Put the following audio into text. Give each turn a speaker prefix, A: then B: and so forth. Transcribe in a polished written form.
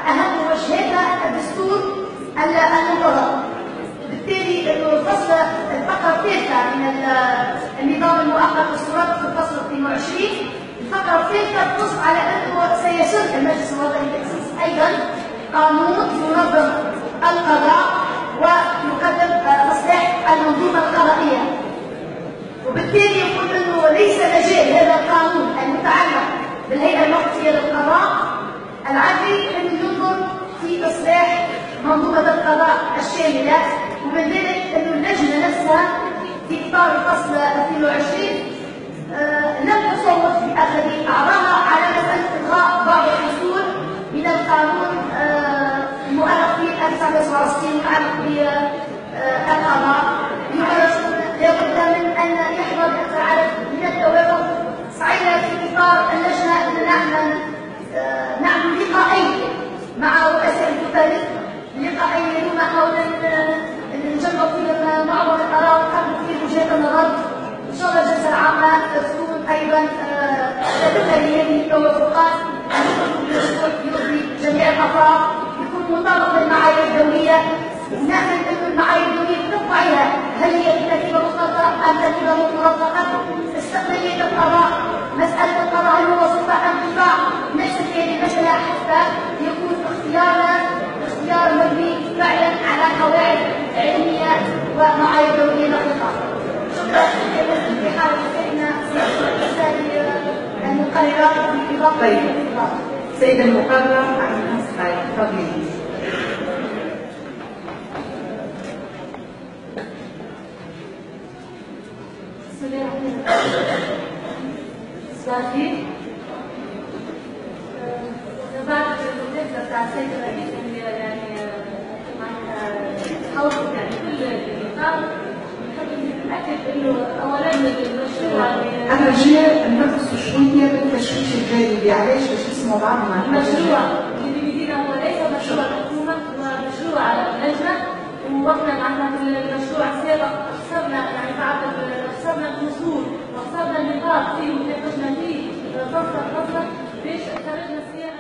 A: اهم وجهاتها الدستور المنتظر. بالتالي انه الفقره الثالثه من النظام المؤقت والشروط في الفصل 22، الفقره الثالثه تنص على انه سيسن المجلس الوطني لتاسيس ايضا قانون ينظم القضاء ويقدم تصليح المنظومه القضائيه. وبالتالي يقول انه ليس مجال هذا القانون المتعلق بالهيئه المؤقته للقضاء العدلي ان ينظر في اصلاح منظومه القضاء الشامله، ومن ذلك انه اللجنه نفسها في اطار الفصل 22 لم تصوت في اخذ اعضائها على مساله الغاء بعض الفصول من القانون المؤرخ في 1967 المتعلق بالقضاء. لابد من ان يحضر عدد من التوافق. سعينا في اطار اللجنه ان نعمل لقاءين مع رؤساء الكتاب، لقاءين هما حول نجمع فيهم معظم الاراء ونحدد فيه وجهات النظر. ان شاء الله الجلسه العامه تكون ايضا تتبنى هذه التوافقات يرضي جميع الاطراف، يكون مطابق للمعايير الدوليه. نعمل انه المعايير الدوليه بتطبعها هل هي بترتيب مطلقه ام ترتيب مطلقه؟ استقلاليه القضاء، مساله القضاء هل هو سلطه ام دفاع؟ نحسب هذه المساله حتى يكون اختيار مبني فعلا على قواعد علميه ومعايير دوليه دقيقه. شكرا في حال فإن المقررات بالاضافه
B: سيدة المقرر عن تفضلي.
C: بسم الله الرحمن الرحيم. صافي بعد المداخله بتاع السيد الرئيس اللي يعني حاولت يعني كل اللقاء نحب نتاكد انه اولا المشروع
B: انا جاي النفس شويه بالتشويش الجانبي، علاش باش نسمعوا بعضنا؟
C: المشروع اللي بيدينا هو ليس مشروع الحكومه، هو مشروع اللجنه. ووقتنا معناتها في المشروع السابق اختصرنا يعني بعد اختصرنا الفصول واختصرنا النقاط فيه وناقشنا فيه فصلا باش خرجنا فيها